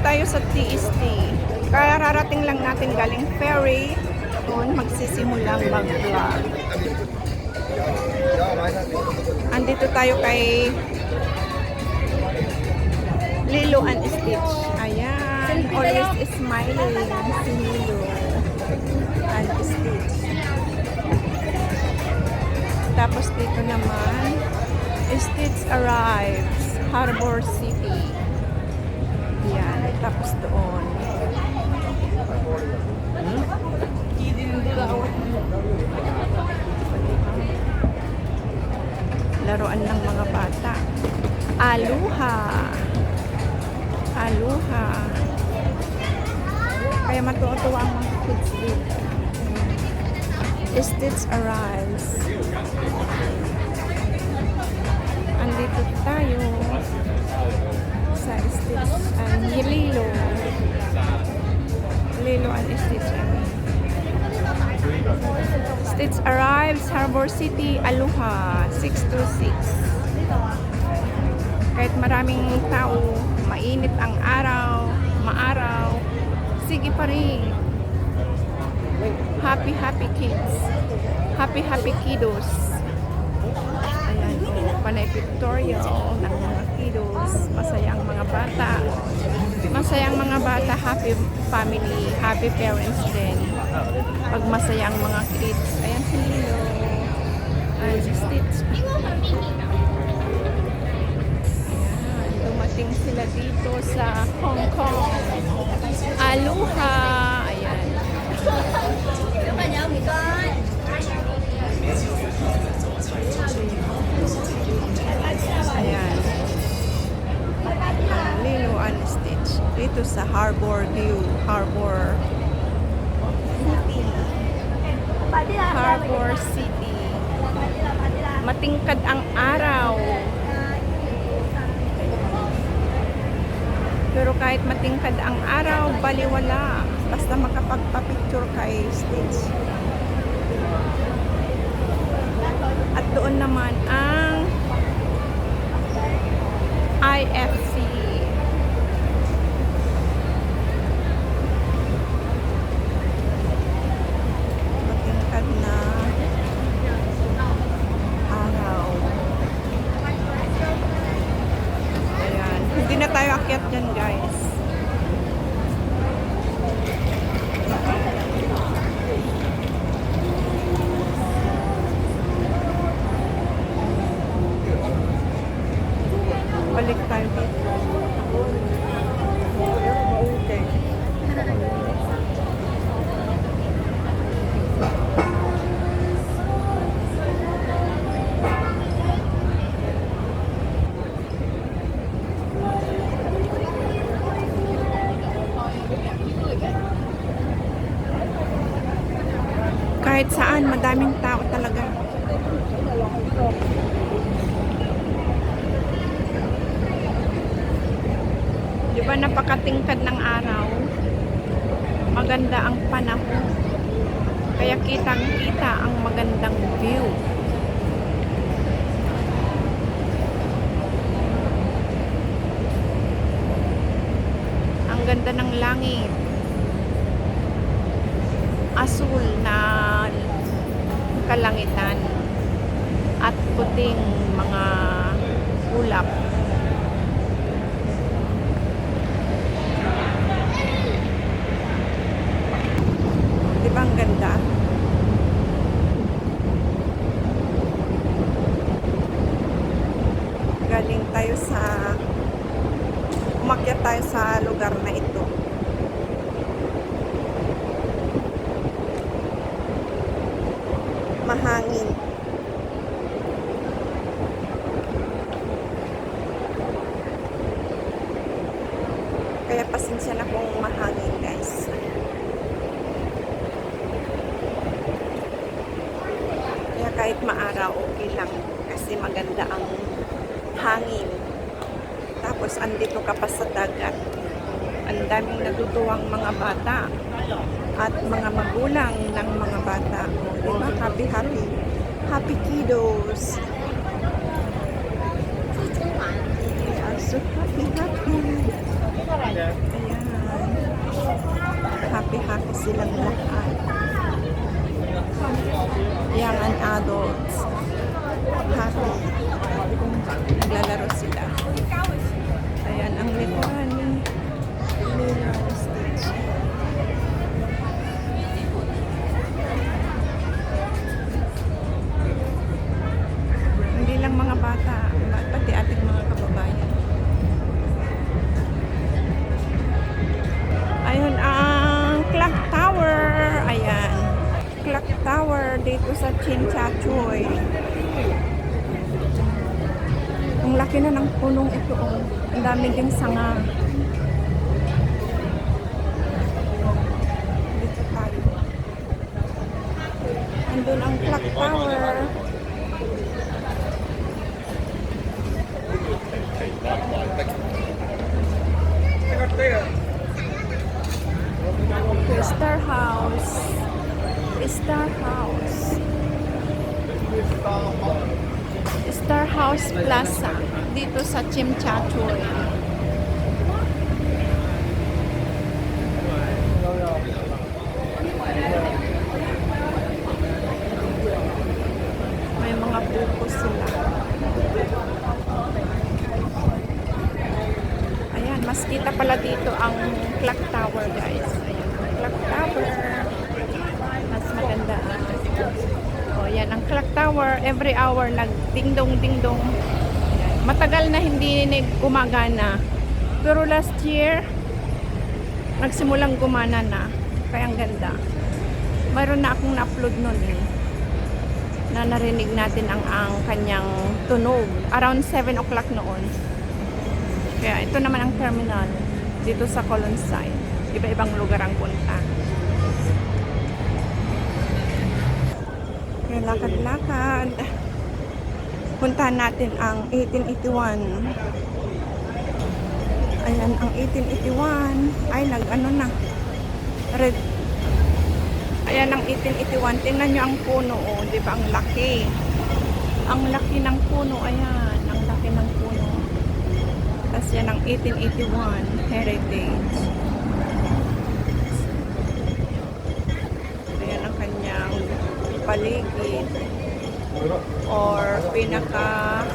tayo sa TST. Kararating lang natin galing ferry. Doon magsisimulang mag-vlog. Andito tayo kay Lilo and Stitch. Ayan. Always smiling si Lilo and Stitch. Tapos dito naman, Stitch arrives. Harbor City. Yan. Tapos doon. Laruan ng mga bata. Aluha. Aluha. Kaya matutuwa ang mga kids dito. Stitch arrives. Andito tayo sa Stitch and Lilo. Lilo and Stitch. Stitch arrives, Harbor City, Aloha, 626. Kahit maraming tao, mainit ang araw, maaraw, sige pa rin. Happy, happy kids. Happy, happy kiddos. Ayan, panay pictorial ng mga kiddos. Masaya ang mga bata. Masaya ang mga bata. Happy family. Happy parents din. Pag masaya ang mga kids. Ayan si Lilo. Ayan si Stitch. Ayan, dumating sila dito sa Hong Kong. Aloha. Ayan. Ayan. Lilo and Stitch. Dito sa Harbor View. Harbor City. Matingkad ang araw. Pero kahit matingkad ang araw, baliwala. Basta makapagpa-picture kay Stitch. At doon naman ang IFC. Matingkad na araw. Ayan. Hindi na tayo akyat dyan, guys. Balik tayo dito. Okay. Kahit saan, madaming tao talaga. Di ba napakatingkad ng araw? Maganda ang panahon. Kaya kitang-kita ang magandang view. Ang ganda ng langit. Asul na kalangitan at puting mga ulap. Di ba ang ganda? Galing tayo sa umakyat tayo sa lugar na ito. Mahangin. Kaya pasensya na kung mahangin, guys. Kaya kahit maaraw, okay lang. Kasi maganda ang hangin. Tapos andito ka pa sa dagat. Ang daming natutuwang mga bata at mga magulang ng mga bata. O, diba? Happy, happy. Happy kiddos. They are so happy, happy. Ayan. bata, pati ating mga kababayan. Ayun ang clock tower. Ayan. Clock tower dito sa Chinchachoy. Ang laki na ng punong ito. Oh. Ang daming ding sanga. Dito tayo. Andun ang clock tower. Star House. Star House. Star House Plaza dito sa Chimchachoy. May mga buko sila. Ayan, mas kita pala dito ang clock tower, guys. Ayan, ang clock tower. Mas maganda. O, yan ang clock tower. Every hour, nag-ding-dong, ding-dong. Matagal na hindi gumagana. Pero last year, nagsimulang gumana na. Kaya ang ganda. Mayroon na akong na-upload nun eh. Na narinig natin ang kanyang tunog. Around 7 o'clock noon. Kaya ito naman ang terminal. Dito sa Colonside. Iba-ibang lugar ang punta. Kaya lakad-lakad. Puntahan natin ang 1881. Ayan, ang 1881 ay nag-ano na. Red. Ayan ang 1881. Tingnan nyo ang puno. Oh, di ba? Ang laki. Ang laki ng puno. Ayan. Ang laki ng puno. Tapos yan ang 1881 Heritage. Ayan ang kanyang paligid. Or pinaka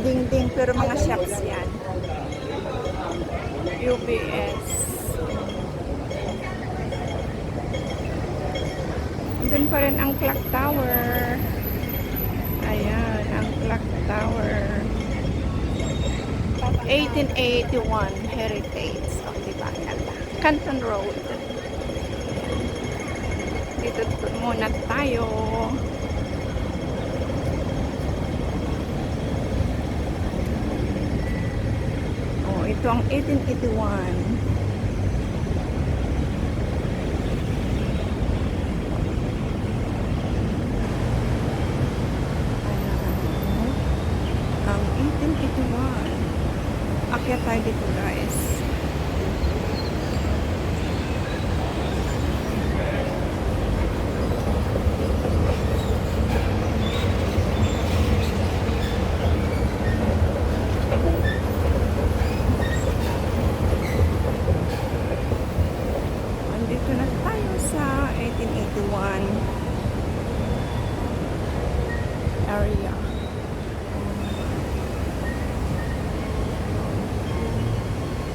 ding-ding, pero mga shops yan. UBS. Doon pa rin ang clock tower. Ayan, ang clock tower. 1881 Heritage. O, diba? Canton Road. Dito muna tayo. Oh, ito ang 1881. Ang 1881. Akyat tayo dito, guys. Andito na tayo sa 1881 area.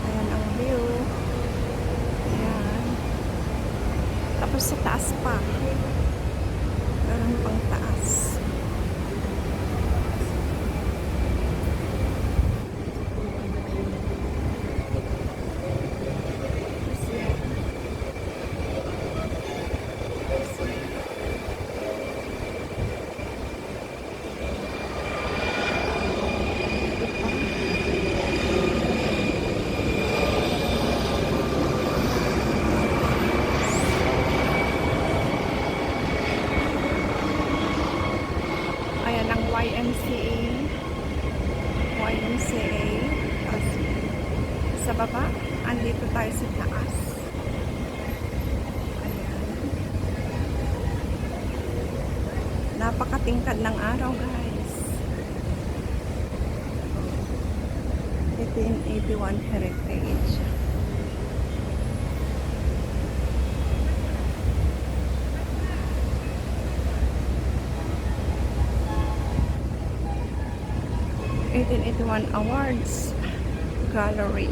Ayan ang view. Ayan. Tapos sa taas pa. Meron pang taas. Ayan ang YMCA. YMCA. Sa baba, andito tayo sa taas. Ayan. Napakatingkad ng araw, guys. 1881 Heritage. Awards Gallery.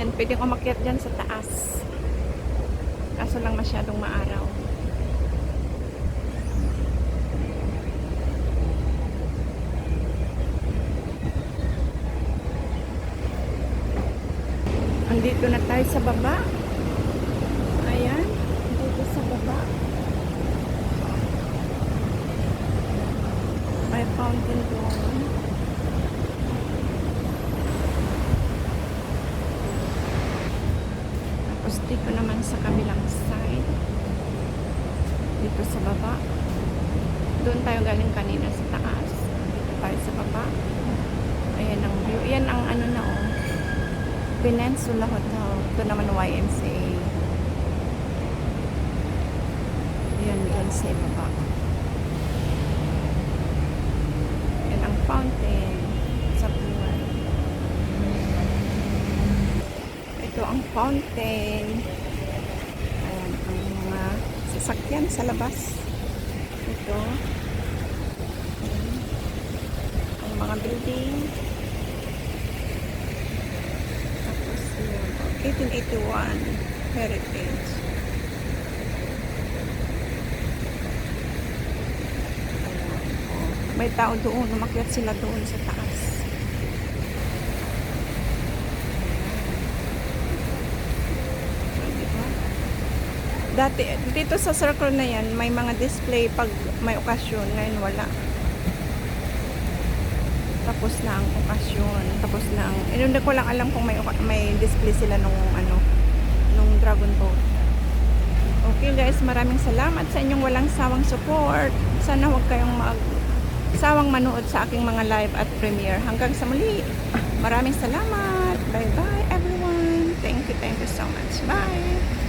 Yan, pwedeng umakyat dyan sa taas. Kaso lang masyadong maaraw. Andito na tayo sa baba. Ayan, dito sa baba. May fountain doon. Tapos dito naman sa kabilang side. Dito sa baba. Doon tayo galing kanina sa taas. Dito tayo sa baba. Ayan ang view. Ayan ang ano na oh. Peninsula Hotel. Ito naman YMCA. Ayan dyan sa baba. Ayan ang fountain sa buwan. Ito ang fountain. Ayan ang mga sasakyan sa labas. Ito. Ayan. Ang mga building. Tapos yun. 1881 Heritage. May tao doon, umakyat sila doon sa taas. Diba? Dati, dito sa circle na yan, may mga display pag may okasyon. Ngayon wala. Tapos na ang okasyon. Tapos na ang... Hindi ko lang alam kung may display sila nung Dragon Boat. Okay guys, maraming salamat sa inyong walang sawang support. Sana huwag kayong sawang manood sa aking mga live at premiere. Hanggang sa muli. Maraming salamat. Bye bye everyone. Thank you so much. Bye.